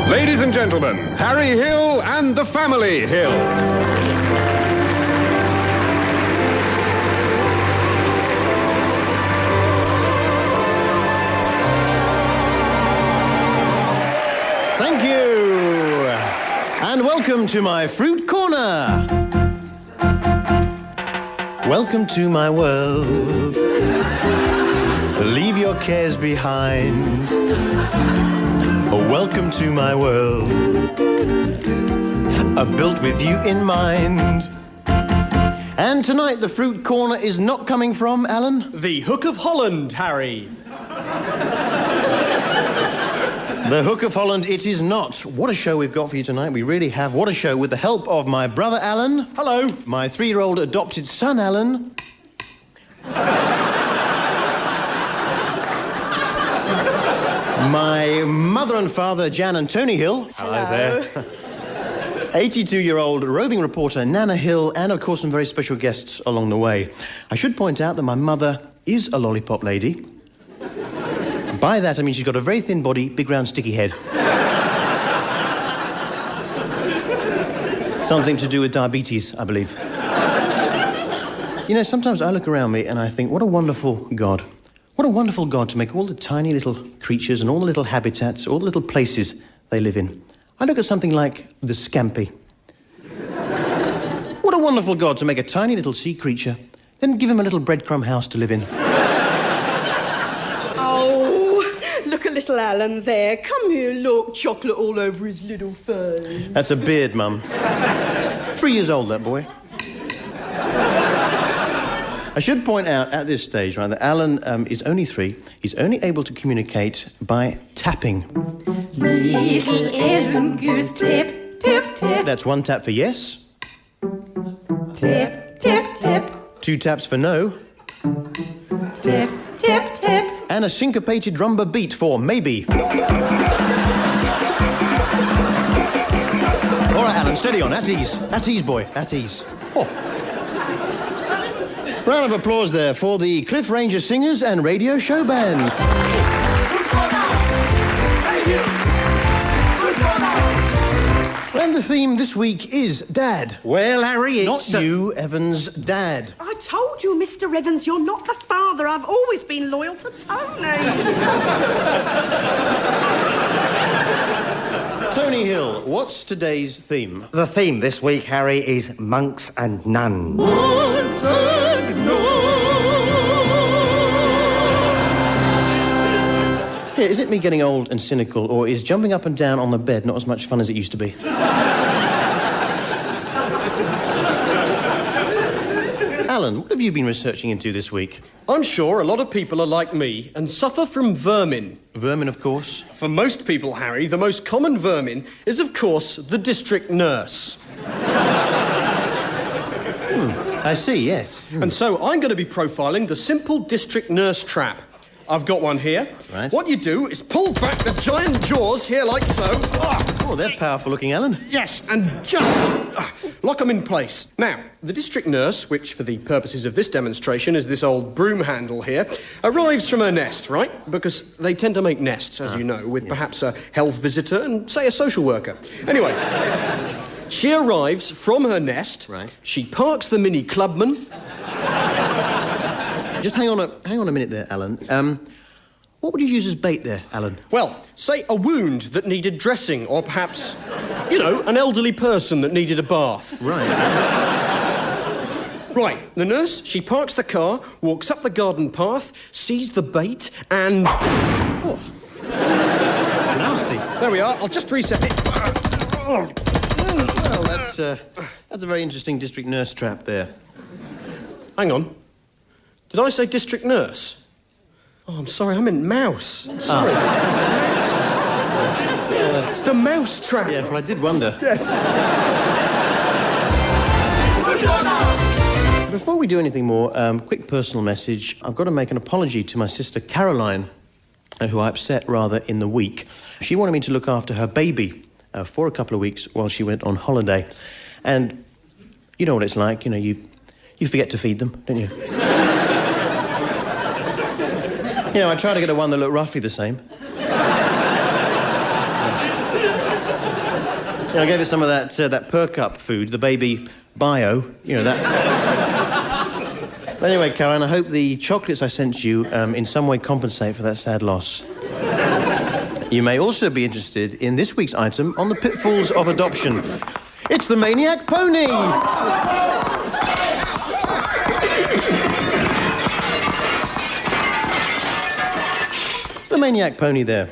Ladies and gentlemen, Harry Hill and the Family Hill. Thank you. And welcome to my fruit corner. Welcome to my world. Leave your cares behind. Oh, welcome to my world. Built with you in mind. And tonight the fruit corner is not coming from, Alan? The Hook of Holland, Harry. The Hook of Holland it is not. What a show we've got for you tonight. We really have. What a show with the help of my brother Alan. Hello. My 3-year-old adopted son Alan. My mother and father, Jan and Tony Hill. Hello there. 82-year-old roving reporter, Nana Hill, and, of course, some very special guests along the way. I should point out that my mother is a lollipop lady. By that, I mean she's got a very thin body, big, round, sticky head. Something to do with diabetes, I believe. You know, sometimes I look around me and I think, what a wonderful God. What a wonderful God to make all the tiny little creatures and all the little habitats, all the little places they live in. I look at something like the scampi. What a wonderful God to make a tiny little sea creature, then give him a little breadcrumb house to live in. Oh, look at little Alan there. Come here, look, chocolate all over his little face. That's a beard, Mum. 3 years old, that boy. I should point out at this stage, right, that Alan is only 3. He's only able to communicate by tapping. Little Ellen goose tip, tip, tip. That's 1 tap for yes. Tip, tip, tip. 2 taps for no. Tip, tip, tip. And a syncopated rumba beat for maybe. All right, Alan, steady on. At ease. At ease, boy. At ease. Oh. Round of applause there for the Cliff Ranger Singers and Radio Show Band. And the theme this week is Dad. Well, Harry, Not you, Evans, Dad. I told you, Mr. Evans, you're not the father. I've always been loyal to Tony. Tony Hill, what's today's theme? The theme this week, Harry, is monks and nuns. Monks and nuns. Yeah, is it me getting old and cynical, or is jumping up and down on the bed not as much fun as it used to be? Alan, what have you been researching into this week? I'm sure a lot of people are like me and suffer from vermin. Vermin, of course. For most people, Harry, the most common vermin is, of course, the district nurse. I see, yes. And so I'm going to be profiling the simple district nurse trap. I've got one here. Right. What you do is pull back the giant jaws here like so. Oh, they're powerful looking, Alan. Yes, and just lock them in place. Now, the district nurse, which for the purposes of this demonstration is this old broom handle here, arrives from her nest, right? Because they tend to make nests, as you know, with perhaps a health visitor and, say, a social worker. Anyway, she arrives from her nest. Right. She parks the mini clubman. Just hang on a minute there, Alan. What would you use as bait there, Alan? Well, say a wound that needed dressing, or perhaps, you know, an elderly person that needed a bath. Right. Right, the nurse, she parks the car, walks up the garden path, sees the bait, and... Oh. Nasty. There we are, I'll just reset it. Well, that's a very interesting district nurse trap there. Hang on. Did I say district nurse? Oh, I'm sorry, I meant mouse. I'm sorry. It's the mouse trap. Yeah, well, I did wonder. Yes. Before we do anything more, quick personal message. I've got to make an apology to my sister Caroline, who I upset rather in the week. She wanted me to look after her baby for a couple of weeks while she went on holiday. And you know what it's like, you know, you forget to feed them, don't you? You know, I try to get a one that looked roughly the same. Yeah, I gave it some of that perk-up food, the baby bio, you know, that... But anyway, Caroline, I hope the chocolates I sent you in some way compensate for that sad loss. You may also be interested in this week's item on the pitfalls of adoption. It's the Maniac Pony! The Maniac Pony there.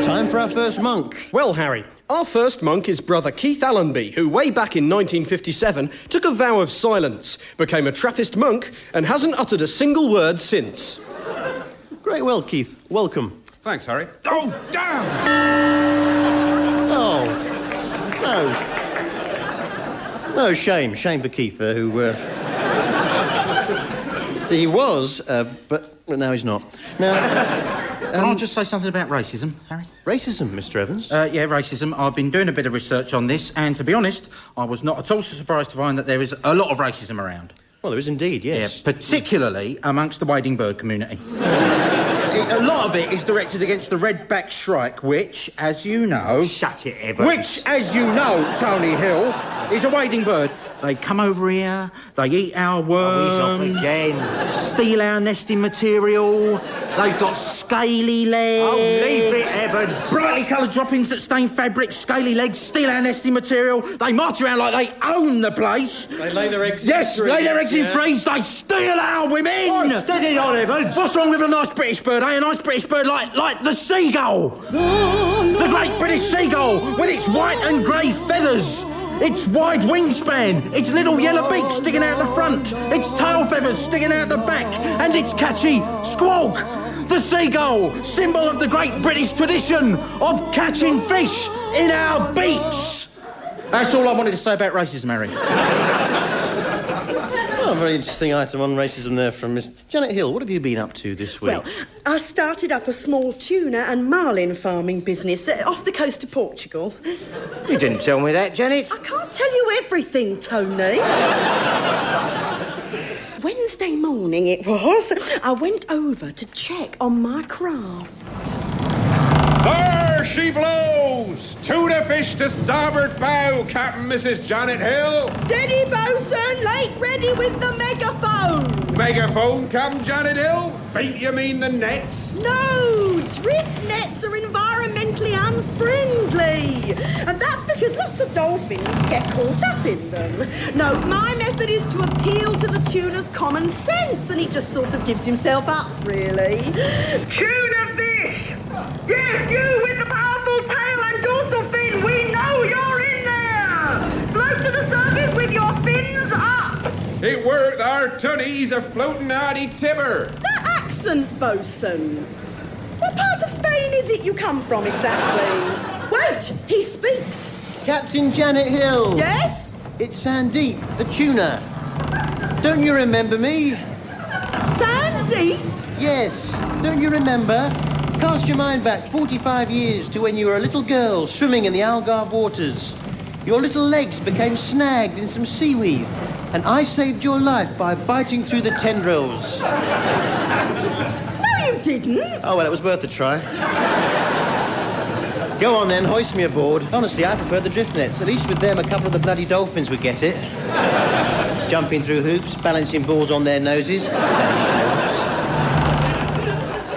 Time for our first monk. Well, Harry, our first monk is Brother Keith Allenby, who way back in 1957 took a vow of silence, became a Trappist monk, and hasn't uttered a single word since. Great, well, Keith, welcome. Thanks, Harry. Oh, damn! Oh, no. No, shame for Keith, who... See, he was, but now he's not. Now... Can I just say something about racism, Harry? Racism, Mr. Evans? Yeah, racism. I've been doing a bit of research on this, and to be honest, I was not at all surprised to find that there is a lot of racism around. Well, there is indeed, yes. Yeah, particularly amongst the wading bird community. A lot of it is directed against the redback shrike, which, as you know... Shut it, Evans. Which, as you know, Tony Hill, is a wading bird. They come over here, they eat our worms... Oh, he's off again. Steal our nesting material. They've got scaly legs. Oh, leave it, Evans. Brightly coloured droppings that stain fabric, scaly legs, steal our nesting material. They march around like they own the place. They lay their eggs Yes, in lay their eggs in yeah. freeze. They steal our women. Oh, steady on, Evans. What's wrong with a nice British bird, eh? A nice British bird like the seagull. The great British seagull with its white and grey feathers. Its wide wingspan, its little yellow beak sticking out the front, its tail feathers sticking out the back, and its catchy squawk. The seagull, symbol of the great British tradition of catching fish in our beaks. That's all I wanted to say about racism, Harry. Well, a very interesting item on racism there from Miss Janet Hill. What have you been up to this week? Well, I started up a small tuna and marlin farming business off the coast of Portugal. You didn't tell me that, Janet. I can't tell you everything, Tony. Wednesday morning it was. I went over to check on my craft. There she blows! Tuna fish to starboard bow, Captain Mrs. Janet Hill. Steady, bosun, late ready with the megaphone. Megaphone, Captain Janet Hill? Think you mean the nets? No, drift nets are environmentally unfriendly. And that's because lots of dolphins get caught up in them. No, my method is to appeal to the tuna's common sense, and he just sort of gives himself up, really. Tuna fish! Yes, you with the powerful tail and dorsal fin, we know you're in there! Float to the surface with your fins up! It worked, our tunnies a floating hardy timber. That accent, bosun. What part of Spain is it you come from exactly? Wait, he speaks. Captain Janet Hill. Yes? It's Sandeep, the tuna. Don't you remember me? Sandy? Yes. Don't you remember? Cast your mind back 45 years to when you were a little girl swimming in the Algarve waters. Your little legs became snagged in some seaweed, and I saved your life by biting through the tendrils. No, you didn't. Oh, well, it was worth a try. Go on, then, hoist me aboard. Honestly, I prefer the drift nets. At least with them, a couple of the bloody dolphins would get it. Jumping through hoops, balancing balls on their noses.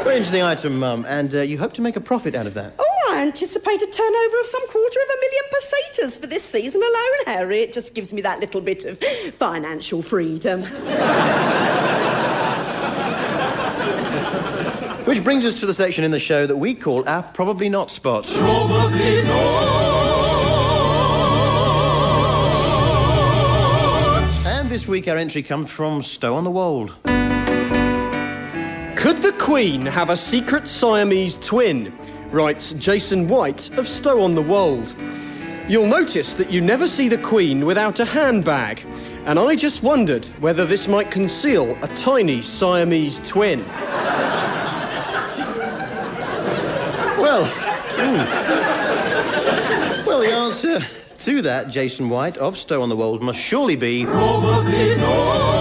Very interesting item, Mum, and you hope to make a profit out of that. Oh, I anticipate a turnover of some 250,000 pesetas for this season alone, Harry. It just gives me that little bit of financial freedom. Which brings us to the section in the show that we call our Probably Not spot. Probably not. And this week our entry comes from Stow on the Wold. Could the Queen have a secret Siamese twin? Writes Jason White of Stow-on-the-Wold. You'll notice that you never see the Queen without a handbag, and I just wondered whether this might conceal a tiny Siamese twin. Well, well, the answer to that, Jason White of Stow-on-the-Wold, must surely be... Probably not.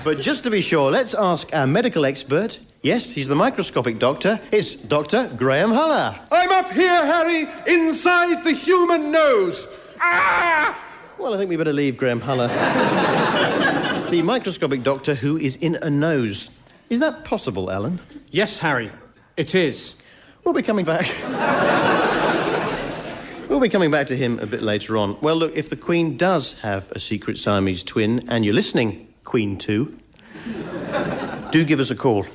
But just to be sure, let's ask our medical expert, Yes, he's the microscopic doctor. It's Dr. Graham Huller. I'm up here, Harry, inside the human nose. Ah! Well, I think we better leave Graham Huller. The microscopic doctor who is in a nose. Is that possible, Alan? Yes, Harry, it is. We'll be coming back. We'll be coming back to him a bit later on. Well, look, if the Queen does have a secret Siamese twin, and you're listening, Queen 2, do give us a call.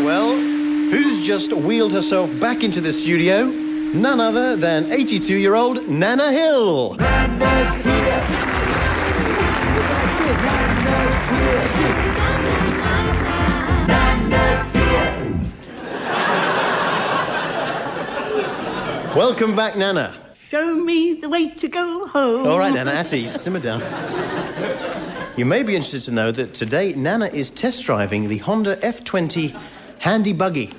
Well, who's just wheeled herself back into the studio? None other than 82-year-old Nana Hill. Nana's here. Nana's here. Welcome back, Nana. Show me the way to go home. All right, Nana, at ease. Simmer down. You may be interested to know that today Nana is test driving the Honda F20 handy buggy.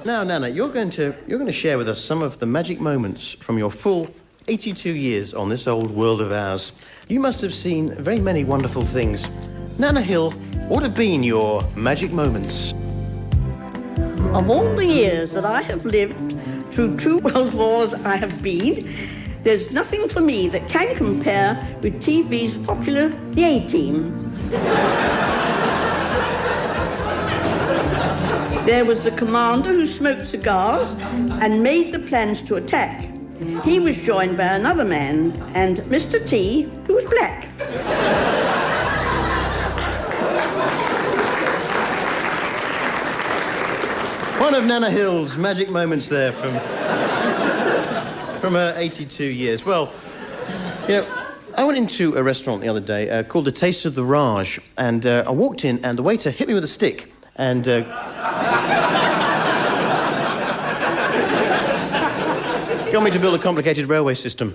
Now, Nana, you're going to share with us some of the magic moments from your full 82 years on this old world of ours. You must have seen very many wonderful things. Nana Hill, what have been your magic moments? Of all the years that I have lived through 2 world wars I have been, there's nothing for me that can compare with TV's popular The A-Team. There was the commander who smoked cigars and made the plans to attack. He was joined by another man and Mr. T, who was black. One of Nana Hill's magic moments there from her 82 years. Well, you know, I went into a restaurant the other day called The Taste of the Raj, and I walked in and the waiter hit me with a stick and... got me to build a complicated railway system.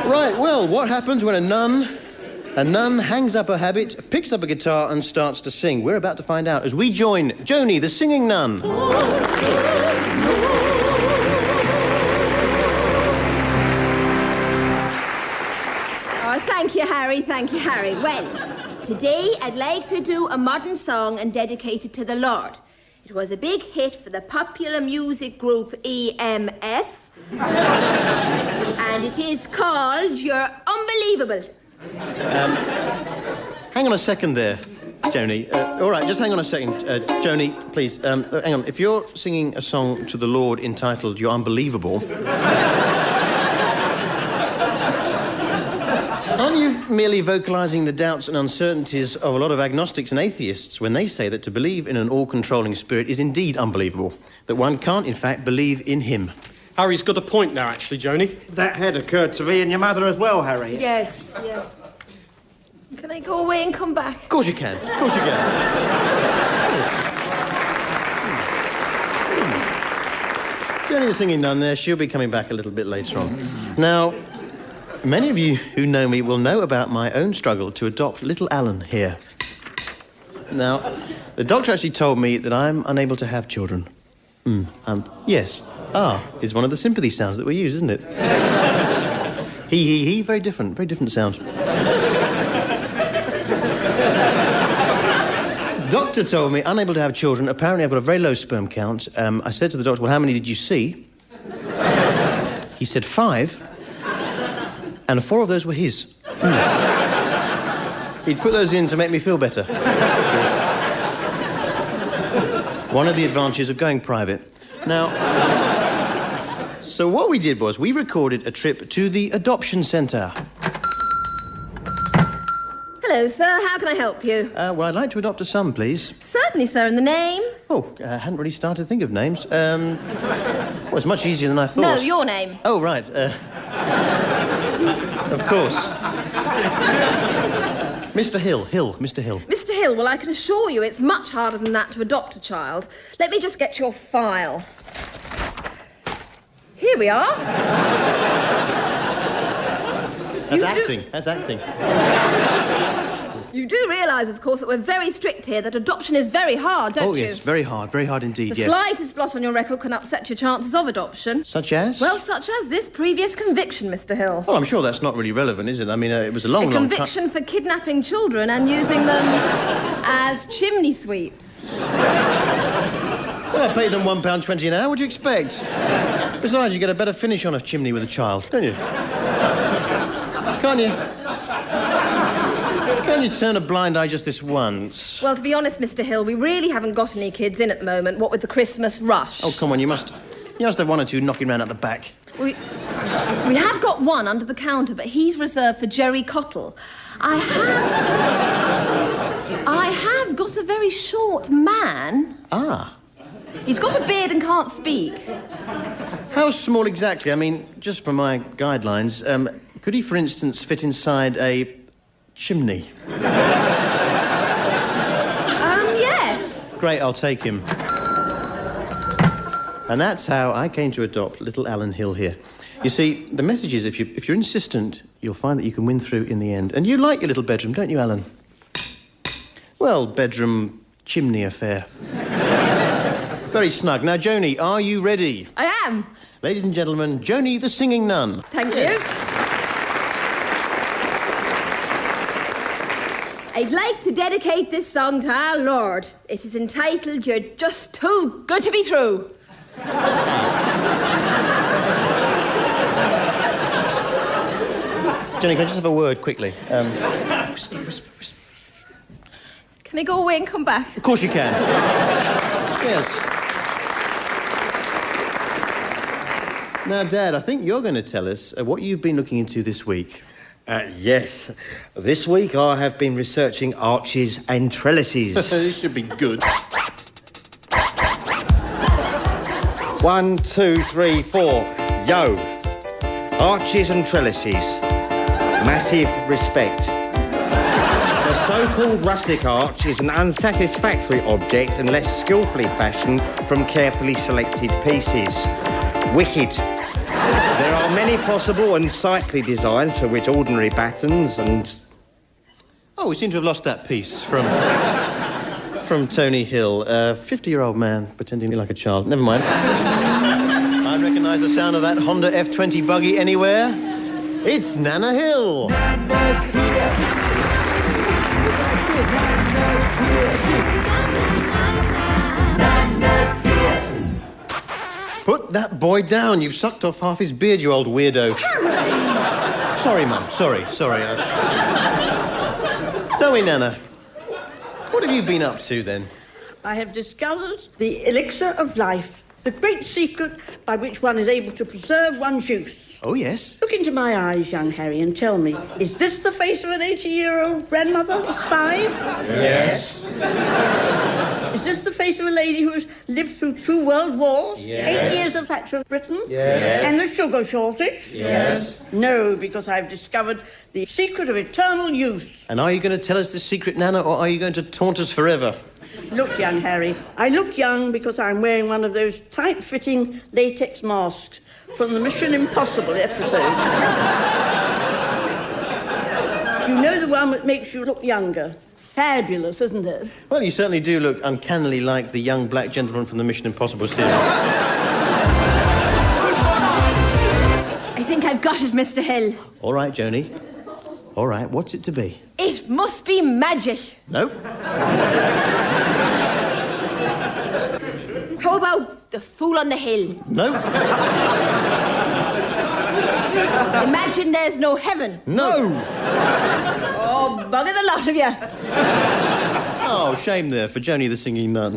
Right, well, what happens when a nun hangs up her habit, picks up a guitar and starts to sing? We're about to find out as we join Joanie, the singing nun. Oh, thank you, Harry. Thank you, Harry. Well, today I'd like to do a modern song and dedicate it to the Lord. It was a big hit for the popular music group EMF. And it is called You're Unbelievable. Hang on a second there, Joanie. All right, just hang on a second. Joanie, please, hang on. If you're singing a song to the Lord entitled You're Unbelievable... aren't you merely vocalising the doubts and uncertainties of a lot of agnostics and atheists when they say that to believe in an all-controlling spirit is indeed unbelievable, that one can't, in fact, believe in him? Harry's got a point there, actually, Joanie. That had occurred to me and your mother as well, Harry. Yes, yes. Can I go away and come back? Of course you can. Of course you can. Joanie the singing nun there, she'll be coming back a little bit later on. Now... many of you who know me will know about my own struggle to adopt little Alan here. Now, the doctor actually told me that I'm unable to have children. Yes. Is one of the sympathy sounds that we use, isn't it? He. Very different sound. Doctor told me unable to have children. Apparently I've got a very low sperm count. I said to the doctor, well, how many did you see? He said 5. And 4 of those were his. He'd put those in to make me feel better. One of the advantages of going private. Now, so what we did was we recorded a trip to the adoption centre. Hello, sir. How can I help you? Well, I'd like to adopt a son, please. Certainly, sir. And the name? Oh, I hadn't really started to think of names. Well, it's much easier than I thought. No, your name. Oh, right. Of course. Mr. Hill. Mr. Hill. Mr. Hill, well, I can assure you it's much harder than that to adopt a child. Let me just get your file. Here we are. That's acting. You do realise, of course, that we're very strict here, that adoption is very hard, don't you? Oh, yes, very hard indeed, The yes. slightest blot on your record can upset your chances of adoption. Such as? Well, such as this previous conviction, Mr. Hill. Well, I'm sure that's not really relevant, is it? I mean, it was a long A time... conviction for kidnapping children and using them as chimney sweeps. Well, I pay them £1.20 an hour, what do you expect? Besides, you get a better finish on a chimney with a child, don't you? Can't you? Can't you turn a blind eye just this once? Well, to be honest, Mr. Hill, we really haven't got any kids in at the moment, what with the Christmas rush. Oh, come on, you must have one or two knocking around at the back. We have got one under the counter, but he's reserved for Jerry Cottle. I have got a very short man. Ah. He's got a beard and can't speak. How small exactly? I mean, just for my guidelines, could he, for instance, fit inside a chimney? Yes. Great, I'll take him. And that's how I came to adopt little Alan Hill here. You see, the message is if you're insistent, you'll find that you can win through in the end. And you like your little bedroom, don't you, Alan? Well, bedroom chimney affair. Very snug. Now, Joanie, are you ready? I am. Ladies and gentlemen, Joanie the singing nun. Thank you. I'd like to dedicate this song to our Lord. It is entitled You're Just Too Good to Be True. Joanie, can I just have a word quickly? Can I go away and come back? Of course you can. Yes. Now, Dad, I think you're going to tell us what you've been looking into this week. Yes. This week I have been researching arches and trellises. This should be good. 1, 2, 3, 4. Yo. Arches and trellises. Massive respect. The so-called rustic arch is an unsatisfactory object unless skillfully fashioned from carefully selected pieces. Wicked. There are many possible and sightly designs for which ordinary battens and... Oh, we seem to have lost that piece from Tony Hill. 50-year-old man pretending to be like a child. Never mind. I recognise the sound of that Honda F20 buggy anywhere. It's Nana Hill. Nana's here. Nana's here. Put that boy down. You've sucked off half his beard, you old weirdo. Harry! Sorry, Mum. Sorry. Tell me, Nana, what have you been up to, then? I have discovered the elixir of life, the great secret by which one is able to preserve one's youth. Oh, yes? Look into my eyes, young Harry, and tell me, is this the face of an 80-year-old grandmother of 5? Yes. Is this the face of a lady who has lived through 2 world wars? Yes. 8 years of Thatcher Britain? Yes. And the sugar shortage? Yes. No, because I've discovered the secret of eternal youth. And are you going to tell us the secret, Nana, or are you going to taunt us forever? Look, young Harry, I look young because I'm wearing one of those tight-fitting latex masks from the Mission Impossible episode. You know the one that makes you look younger. Fabulous, isn't it? Well, you certainly do look uncannily like the young black gentleman from the Mission Impossible series. I think I've got it, Mr. Hill. All right, Joanie. All right, what's it to be? It must be magic. No. How about the Fool on the Hill? No. Imagine there's no heaven. No. Oh, bugger the lot of you. Oh, shame there for Joanie the singing nun.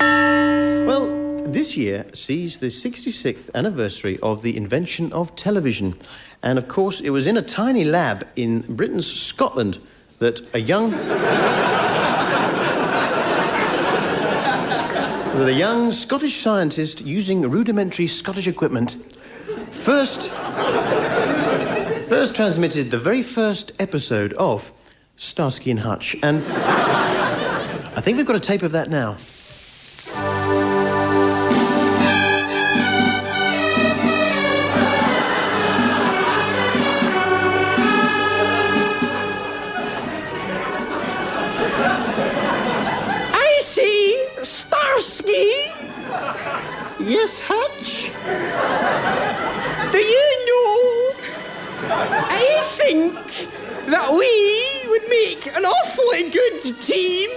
Well, this year sees the 66th anniversary of the invention of television. And, of course, it was in a tiny lab in Britain's Scotland that a young Scottish scientist using rudimentary Scottish equipment first transmitted the very first episode of Starsky and Hutch. And I think we've got a tape of that now. that we would make an awfully good team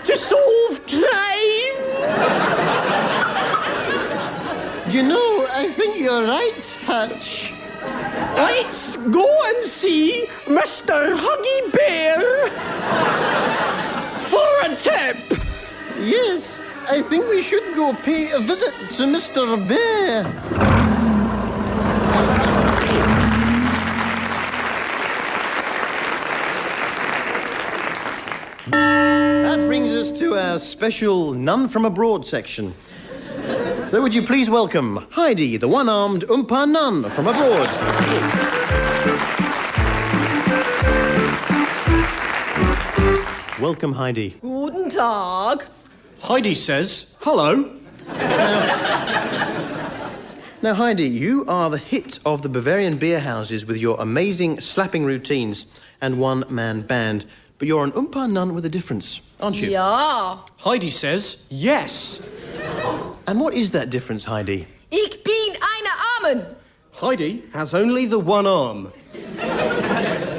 to solve crime. You know, I think you're right, Hutch. Let's go and see Mr. Huggy Bear for a tip. Yes, I think we should go pay a visit to Mr. Bear. That brings us to our special Nun from Abroad section. So would you please welcome Heidi, the one-armed Oompa Nun from abroad. Welcome, Heidi. Guten Tag. Heidi says, hello. Now, Heidi, you are the hit of the Bavarian beer houses with your amazing slapping routines and one-man band. But you're an Oompa Nun with a difference, aren't you? Ja. Heidi says, yes. And what is that difference, Heidi? Ich bin eine Armen. Heidi has only the one arm.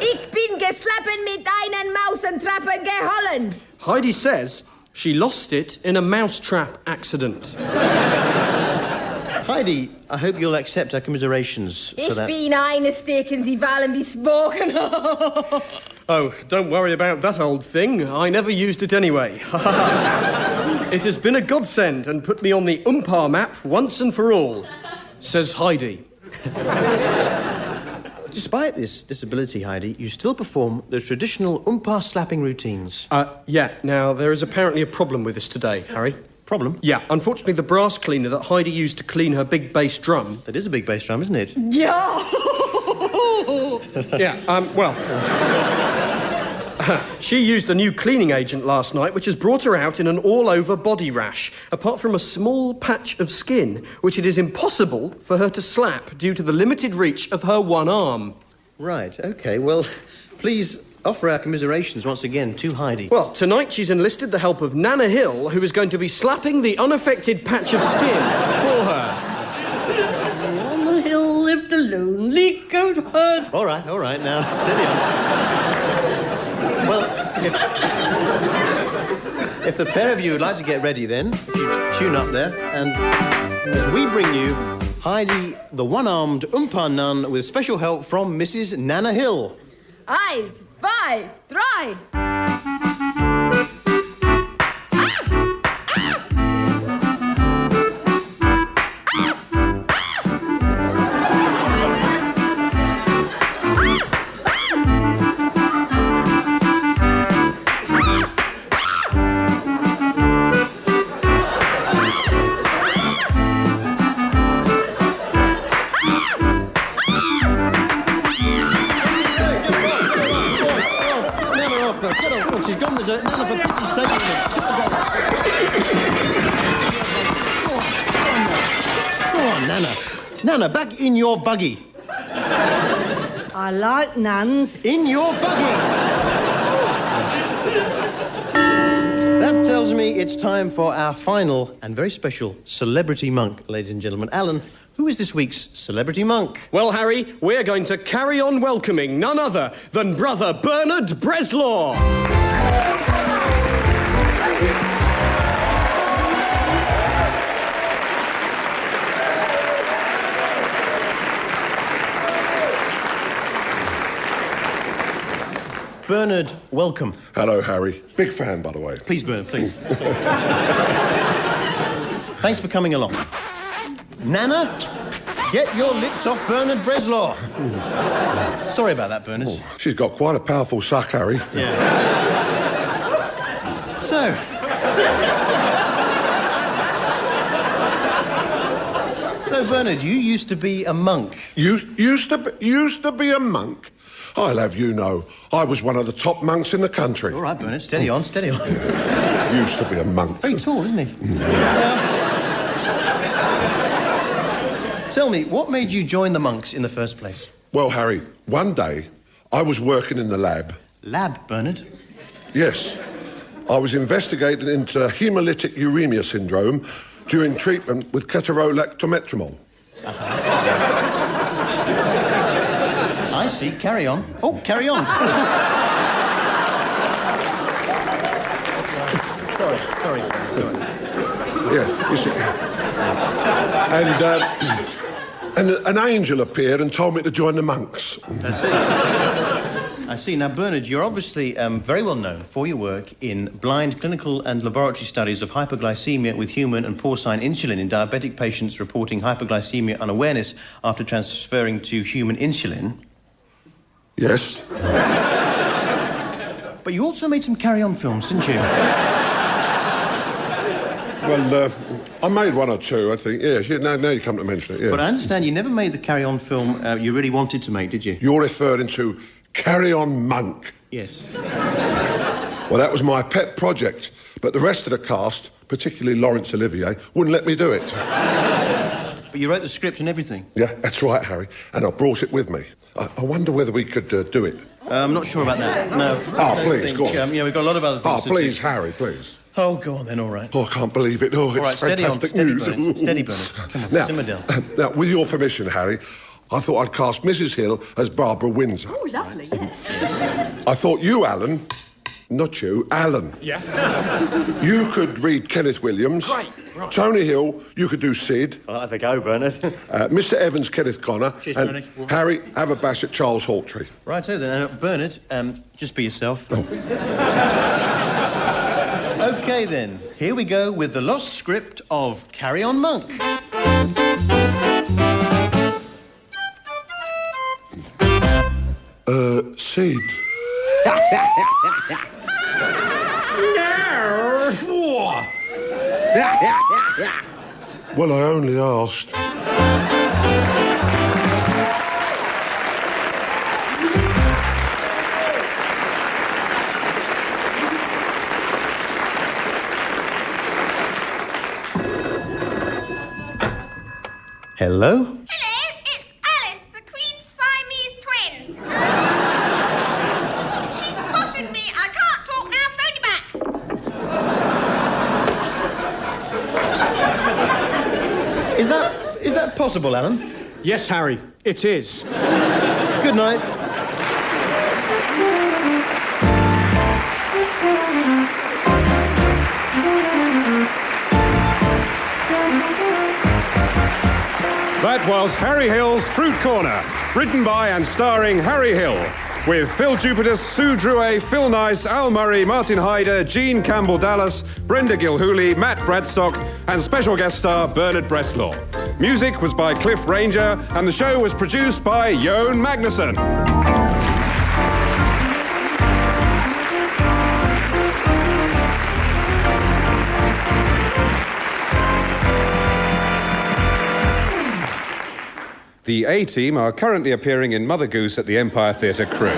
Ich bin geslappen mit einen Mausentrappen gehollen. Heidi says she lost it in a mousetrap accident. Heidi, I hope you'll accept our commiserations for Ich that. bin eine Stecken, Sie wollen besprochen. Oh, don't worry about that old thing. I never used it anyway. It has been a godsend and put me on the Oompa map once and for all, says Heidi. Despite this disability, Heidi, you still perform the traditional Oompa slapping routines. Yeah, now there is apparently a problem with this today, Harry. Problem? Yeah, unfortunately the brass cleaner that Heidi used to clean her big bass drum... That is a big bass drum, isn't it? Ja. well... She used a new cleaning agent last night, which has brought her out in an all-over body rash, apart from a small patch of skin, which it is impossible for her to slap due to the limited reach of her one arm. Right, OK. Well, please offer our commiserations once again to Heidi. Well, tonight she's enlisted the help of Nana Hill, who is going to be slapping the unaffected patch of skin for her. On the hill lived a lonely goat herd. All right, now, steady on. Well, if the pair of you would like to get ready then, if you tune up there, and as we bring you Heidi, the one-armed Oompa Nun with special help from Mrs. Nana Hill. 1, 2, 3. She's gone, there's a Nana, for pity's sake. Go on, Nana. Nana, back in your buggy. I like nuns. In your buggy. That tells me it's time for our final and very special celebrity monk, ladies and gentlemen. Alan, who is this week's celebrity monk? Well, Harry, we're going to carry on welcoming none other than Brother Bernard Breslaw. Bernard, welcome. Hello, Harry. Big fan, by the way. Please, Bernard, please. Thanks for coming along. Nana, get your lips off Bernard Breslaw. Sorry about that, Bernard. Oh, she's got quite a powerful suck, Harry. Yeah. So, Bernard, you used to be a monk. Used to be a monk? I'll have you know, I was one of the top monks in the country. All right, Bernard, steady on, steady on. Used to be a monk. Very tall, isn't he? Tell me, what made you join the monks in the first place? Well, Harry, one day I was working in the lab. Lab, Bernard? Yes. I was investigating into hemolytic uremia syndrome during treatment with ketorolactometramol. I see. Carry on. Oh, carry on. Sorry. Yeah, you see. And an angel appeared and told me to join the monks. I see. Now, Bernard, you're obviously very well known for your work in blind clinical and laboratory studies of hypoglycemia with human and porcine insulin in diabetic patients reporting hypoglycemia unawareness after transferring to human insulin. Yes. But you also made some carry-on films, didn't you? Well, I made one or two, I think. Yes, now you come to mention it, yes. But I understand you never made the carry-on film you really wanted to make, did you? You're referring to Carry On Monk. Yes. Well, that was my pet project, but the rest of the cast, particularly Laurence Olivier, wouldn't let me do it. But you wrote the script and everything? Yeah, that's right, Harry, and I brought it with me. I wonder whether we could do it. I'm not sure about that, no. Oh, please, go on. We've got a lot of other things to do. Oh, please, Harry, please. Oh, go on then, all right. Oh, I can't believe it. Oh, it's fantastic news. Steady, Bernard. Come on, simmer down. Now, with your permission, Harry, I thought I'd cast Mrs. Hill as Barbara Windsor. Oh, lovely, yes. I thought you, Alan, not you, Alan. Yeah? You could read Kenneth Williams. Great, right. Tony Hill, you could do Sid. I'll have a go, Bernard. Mr. Evans, Kenneth Connor. Cheers, and Tony. Harry, have a bash at Charles Hawtrey. Righto then. Bernard, just be yourself. Oh. OK, then. Here we go with the lost script of Carry On Monk. Sid. Well, I only asked. Hello? Hello, it's Alice, the Queen's Siamese twin. Oh, she spotted me. I can't talk now. Phone you back. Is that possible, Alan? Yes, Harry, it is. Good night. That was Harry Hill's Fruit Corner, written by and starring Harry Hill, with Phil Jupitus, Sue Drouet, Phil Nice, Al Murray, Martin Hyder, Jean Campbell-Dallas, Brenda Gilhooly, Matt Bradstock, and special guest star Bernard Breslaw. Music was by Cliff Ranger, and the show was produced by Jon Magnuson. The A-Team are currently appearing in Mother Goose at the Empire Theatre Crew.